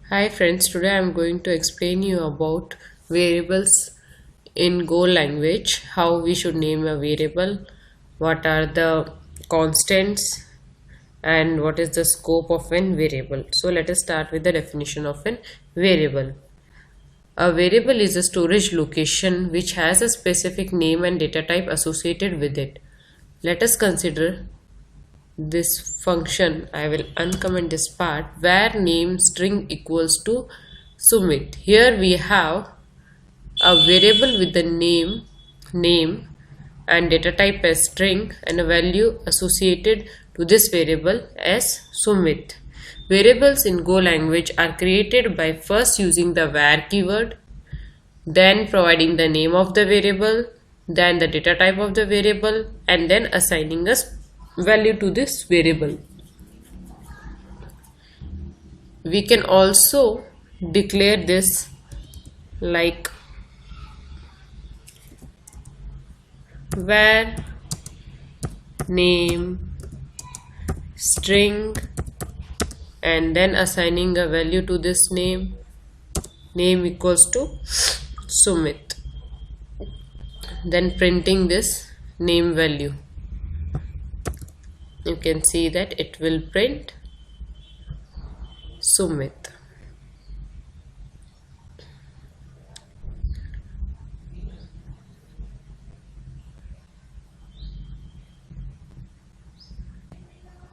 Hi friends, today I am going to explain you about variables in Go language, how we should name a variable, what are the constants and what is the scope of an variable. So let us start with the definition of an variable. A variable is a storage location which has a specific name and data type associated with it. Let us consider this function. I will uncomment this part where name string equals to Sumit. Here we have a variable with the name and data type as string and a value associated to this variable as Sumit. Variables in Go language are created by first using the var keyword, then providing the name of the variable, then the data type of the variable, and then assigning a value to this variable. We can also declare this like var name string and then assigning a value to this name equals to Sumit, then printing this name value. You can see that it will print Sumit.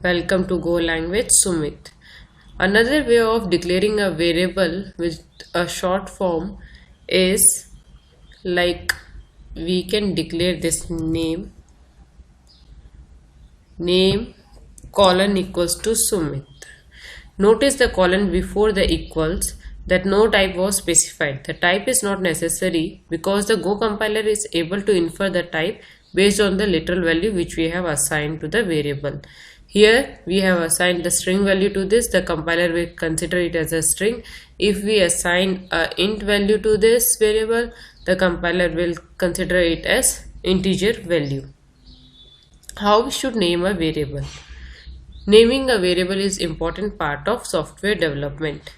Welcome to Go language, Sumit. Another way of declaring a variable with a short form is like we can declare this name colon equals to Sumit. Notice the colon before the equals, that no type was specified. The type is not necessary because the Go compiler is able to infer the type based on the literal value which we have assigned to the variable. Here we have assigned the string value to this. The compiler will consider it as a string. If we assign a int value to this variable, the compiler will consider it as integer value. How we should name a variable? Naming a variable is important part of software development.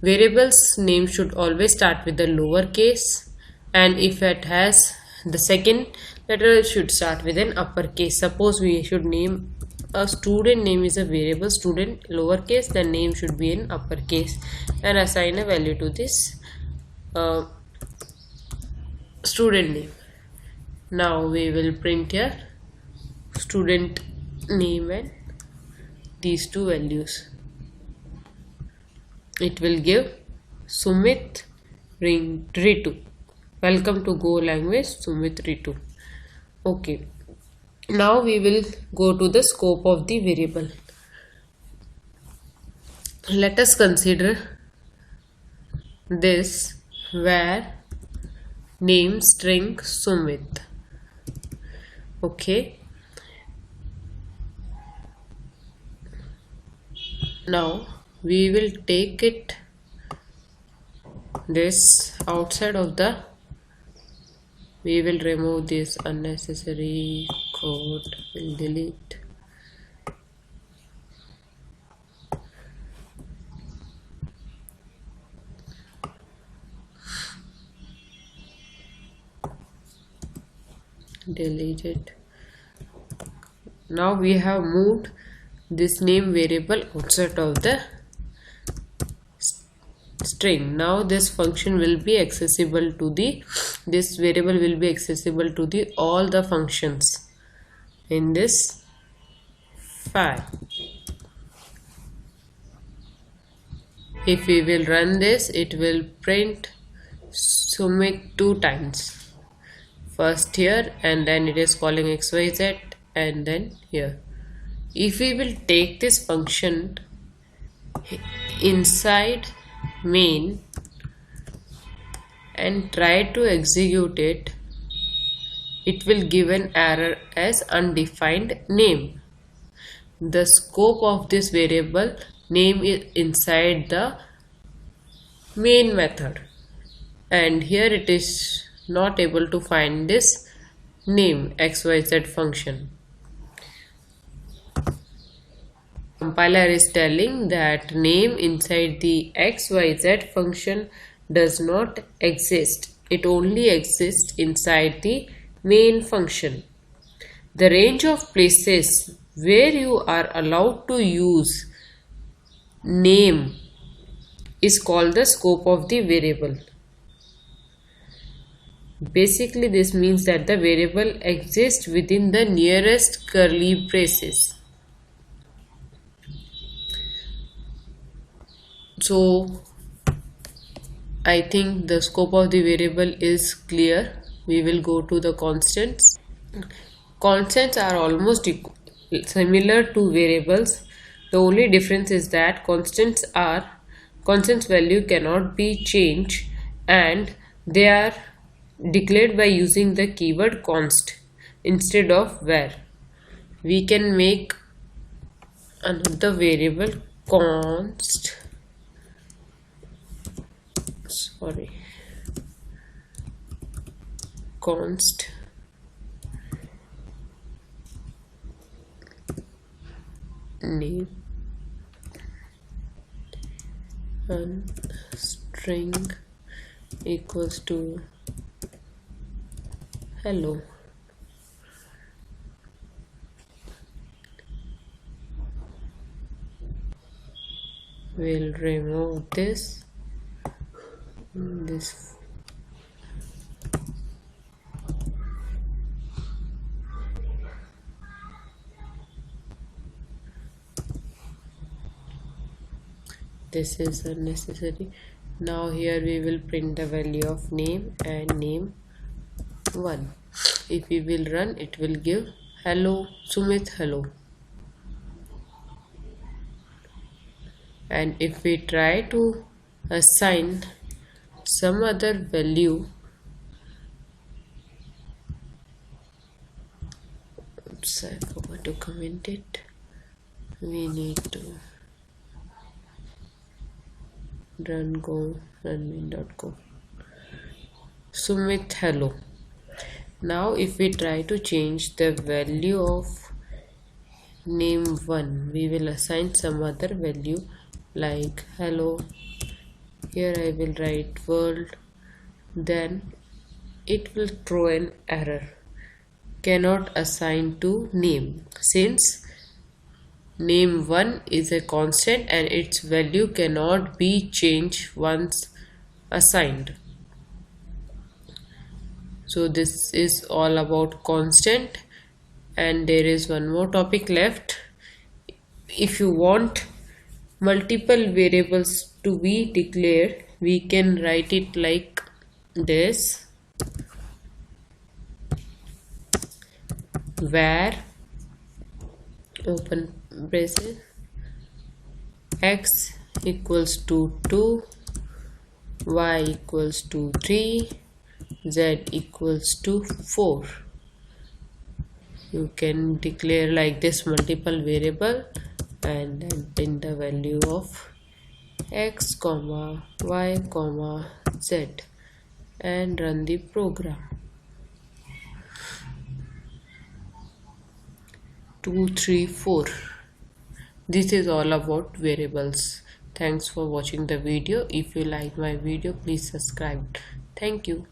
Variable's name should always start with the lowercase, and if it has the second letter, it should start with an uppercase. Suppose we should name a student name is a variable student lowercase, the name should be in uppercase, and assign a value to this student name. Now we will print here student name and these two values. It will give Sumit Ritu. Welcome to Go language, Sumit Ritu. Okay. Now we will go to the scope of the variable. Let us consider this where name string Sumit. Okay. Now we will take it this outside of the, we will remove this unnecessary code, will delete. Delete it. Now we have moved this name variable outside of the string. Now this function will be accessible to the, this variable will be accessible to the all the functions in this file. If we will run this, it will print Sumit 2 times. First here, and then it is calling XYZ, and then here. If we will take this function inside main and try to execute it, it will give an error as undefined name. The scope of this variable name is inside the main method, and here it is not able to find this name XYZ function. Compiler is telling that name inside the xyz function does not exist. It only exists inside the main function. The range of places where you are allowed to use name is called the scope of the variable. Basically, this means that the variable exists within the nearest curly braces. So, I think the scope of the variable is clear. We will go to the constants. Constants are almost similar to variables. The only difference is that constants value cannot be changed, and they are declared by using the keyword const instead of var. We can make another variable const name and string equals to hello. We'll remove this. This is unnecessary. Now here we will print the value of name and name 1. If we will run, it will give hello Sumit, hello. And if we try to assign some other value, oops, I forgot to comment it. We need to run main.go. Sumit, hello. Now if we try to change the value of name 1, we will assign some other value like hello. Here I will write world, then it will throw an error, cannot assign to name, since name 1 is a constant and its value cannot be changed once assigned. So this is all about constant, and there is one more topic left. If you want multiple variables to be declared, we can write it like this: var open braces x equals to 2, y equals to 3, z equals to 4. You can declare like this multiple variable and then print the value of x comma y comma z and run the program. 2, 3, 4. This is all about variables. Thanks for watching the video. If you like my video, please subscribe. Thank you.